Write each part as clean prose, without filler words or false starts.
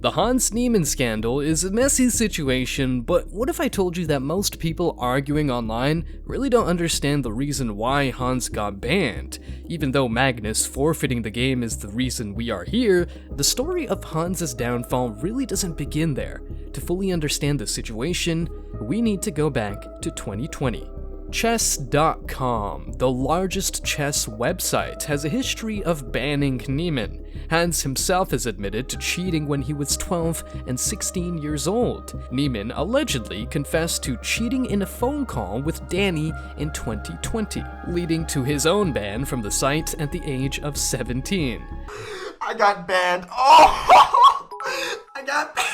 The Hans Niemann scandal is a messy situation, but what if I told you that most people arguing online really don't understand the reason why Hans got banned? Even though Magnus forfeiting the game is the reason we are here, the story of Hans's downfall really doesn't begin there. To fully understand the situation, we need to go back to 2020. Chess.com, the largest chess website, has a history of banning Niemann. Hans himself has admitted to cheating when he was 12 and 16 years old. Niemann allegedly confessed to cheating in a phone call with Danny in 2020, leading to his own ban from the site at the age of 17. I got banned. Oh! I got banned!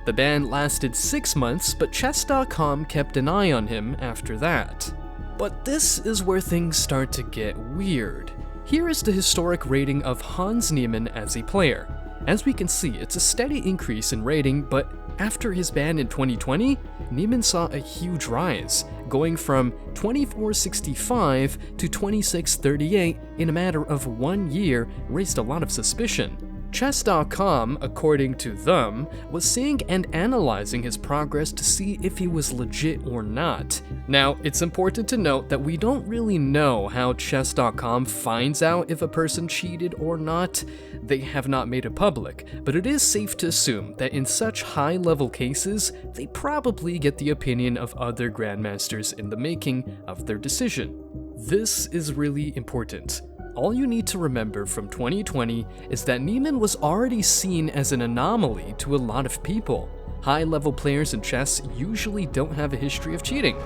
The ban lasted 6 months, but Chess.com kept an eye on him after that. But this is where things start to get weird. Here is the historic rating of Hans Niemann as a player. As we can see, it's a steady increase in rating, but after his ban in 2020, Niemann saw a huge rise, going from 2465 to 2638 in a matter of 1 year, raised a lot of suspicion. Chess.com, according to them, was seeing and analyzing his progress to see if he was legit or not. Now, it's important to note that we don't really know how Chess.com finds out if a person cheated or not. They have not made it public, but it is safe to assume that in such high-level cases, they probably get the opinion of other grandmasters in the making of their decision. This is really important. All you need to remember from 2020 is that Niemann was already seen as an anomaly to a lot of people. High-level players in chess usually don't have a history of cheating.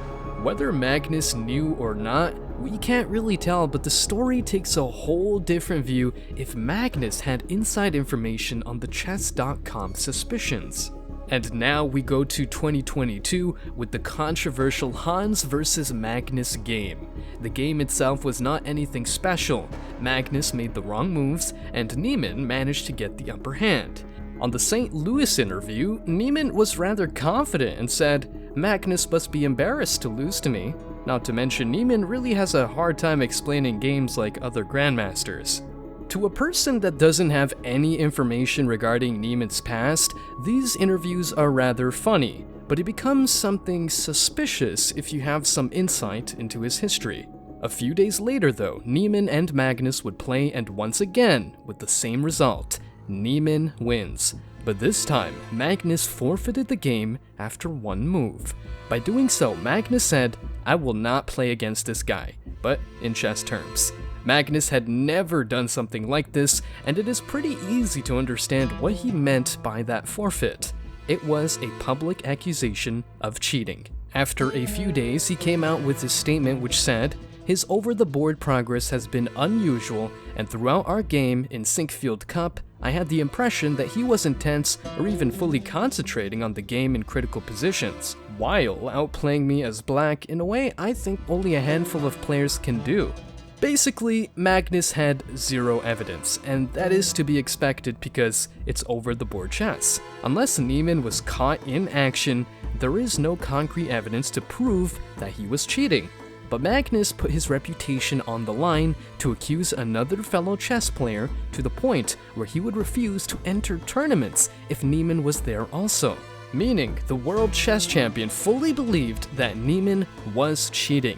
Whether Magnus knew or not, we can't really tell, but the story takes a whole different view if Magnus had inside information on the Chess.com suspicions. And now we go to 2022 with the controversial Hans vs Magnus game. The game itself was not anything special. Magnus made the wrong moves, and Niemann managed to get the upper hand. On the St. Louis interview, Niemann was rather confident and said, "Magnus must be embarrassed to lose to me." Not to mention, Niemann really has a hard time explaining games like other grandmasters. To a person that doesn't have any information regarding Niemann's past, these interviews are rather funny, but it becomes something suspicious if you have some insight into his history. A few days later though, Niemann and Magnus would play, and once again, with the same result, Niemann wins. But this time, Magnus forfeited the game after one move. By doing so, Magnus said, "I will not play against this guy," but in chess terms. Magnus had never done something like this, and it is pretty easy to understand what he meant by that forfeit. It was a public accusation of cheating. After a few days, he came out with his statement which said, "His over-the-board progress has been unusual, and throughout our game in Sinkfield Cup, I had the impression that he wasn't tense or even fully concentrating on the game in critical positions, while outplaying me as black in a way I think only a handful of players can do." Basically, Magnus had zero evidence, and that is to be expected because it's over-the-board chess. Unless Niemann was caught in action, there is no concrete evidence to prove that he was cheating. But Magnus put his reputation on the line to accuse another fellow chess player to the point where he would refuse to enter tournaments if Niemann was there also. Meaning, the world chess champion fully believed that Niemann was cheating.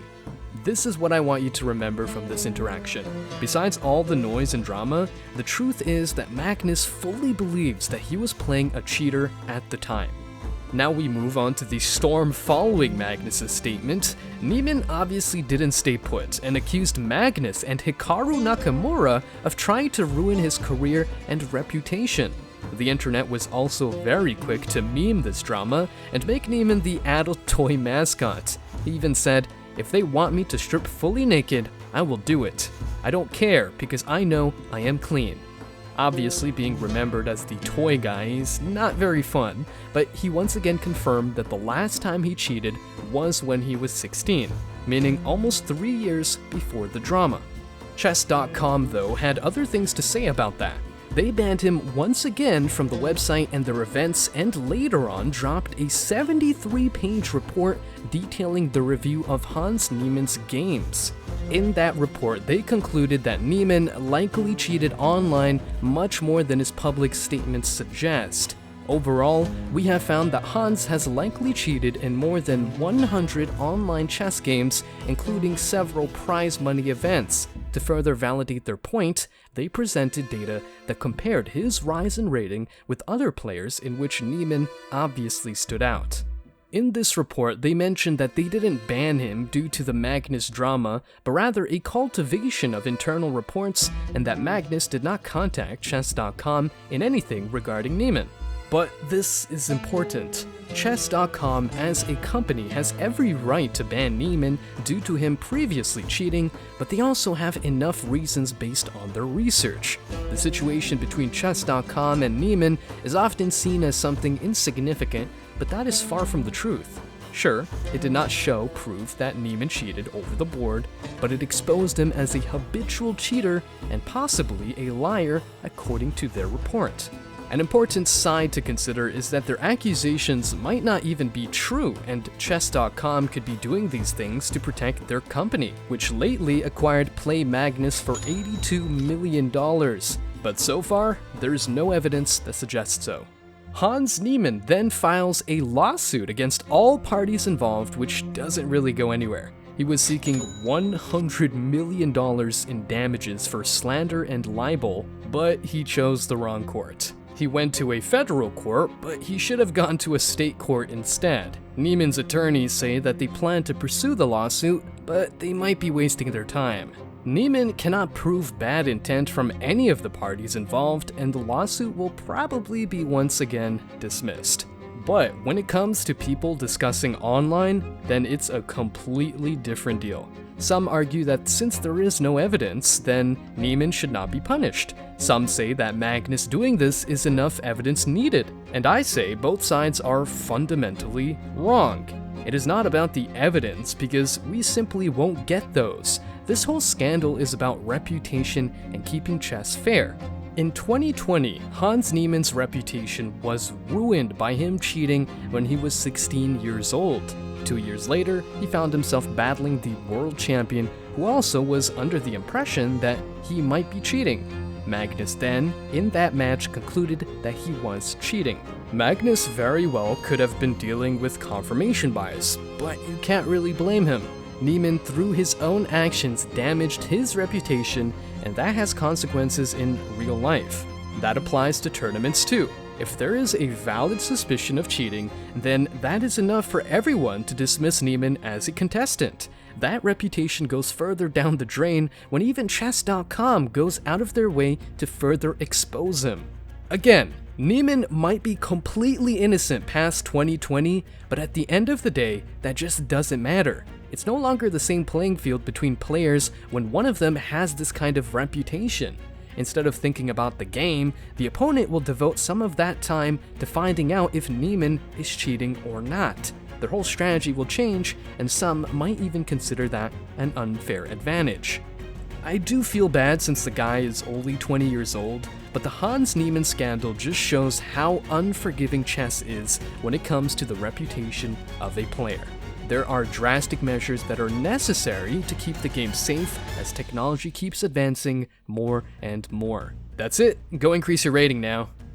This is what I want you to remember from this interaction. Besides all the noise and drama, the truth is that Magnus fully believes that he was playing a cheater at the time. Now we move on to the storm following Magnus' statement. Niemann obviously didn't stay put and accused Magnus and Hikaru Nakamura of trying to ruin his career and reputation. The internet was also very quick to meme this drama and make Niemann the adult toy mascot. He even said, "If they want me to strip fully naked, I will do it. I don't care because I know I am clean." Obviously, being remembered as the toy guy is not very fun, but he once again confirmed that the last time he cheated was when he was 16, meaning almost 3 years before the drama. Chess.com, though, had other things to say about that. They banned him once again from the website and their events, and later on dropped a 73-page report detailing the review of Hans Niemann's games. In that report, they concluded that Niemann likely cheated online much more than his public statements suggest. Overall, we have found that Hans has likely cheated in more than 100 online chess games, including several prize money events. To further validate their point, they presented data that compared his rise in rating with other players in which Niemann obviously stood out. In this report, they mentioned that they didn't ban him due to the Magnus drama, but rather a cultivation of internal reports, and that Magnus did not contact Chess.com in anything regarding Niemann. But this is important. Chess.com as a company has every right to ban Niemann due to him previously cheating, but they also have enough reasons based on their research. The situation between Chess.com and Niemann is often seen as something insignificant, but that is far from the truth. Sure, it did not show proof that Niemann cheated over the board, but it exposed him as a habitual cheater and possibly a liar according to their report. An important side to consider is that their accusations might not even be true, and Chess.com could be doing these things to protect their company, which lately acquired Play Magnus for $82 million. But so far, there's no evidence that suggests so. Hans Niemann then files a lawsuit against all parties involved, which doesn't really go anywhere. He was seeking $100 million in damages for slander and libel, but he chose the wrong court. He went to a federal court, but he should have gone to a state court instead. Niemann's attorneys say that they plan to pursue the lawsuit, but they might be wasting their time. Niemann cannot prove bad intent from any of the parties involved, and the lawsuit will probably be once again dismissed. But when it comes to people discussing online, then it's a completely different deal. Some argue that since there is no evidence, then Niemann should not be punished. Some say that Magnus doing this is enough evidence needed, and I say both sides are fundamentally wrong. It is not about the evidence, because we simply won't get those. This whole scandal is about reputation and keeping chess fair. In 2020, Hans Niemann's reputation was ruined by him cheating when he was 16 years old. 2 years later, he found himself battling the world champion, who also was under the impression that he might be cheating. Magnus then, in that match, concluded that he was cheating. Magnus very well could have been dealing with confirmation bias, but you can't really blame him. Niemann, through his own actions, damaged his reputation, and that has consequences in real life. That applies to tournaments too. If there is a valid suspicion of cheating, then that is enough for everyone to dismiss Niemann as a contestant. That reputation goes further down the drain when even Chess.com goes out of their way to further expose him. Again, Niemann might be completely innocent past 2020, but at the end of the day, that just doesn't matter. It's no longer the same playing field between players when one of them has this kind of reputation. Instead of thinking about the game, the opponent will devote some of that time to finding out if Niemann is cheating or not. Their whole strategy will change, and some might even consider that an unfair advantage. I do feel bad since the guy is only 20 years old, but the Hans Niemann scandal just shows how unforgiving chess is when it comes to the reputation of a player. There are drastic measures that are necessary to keep the game safe as technology keeps advancing more and more. That's it. Go increase your rating now.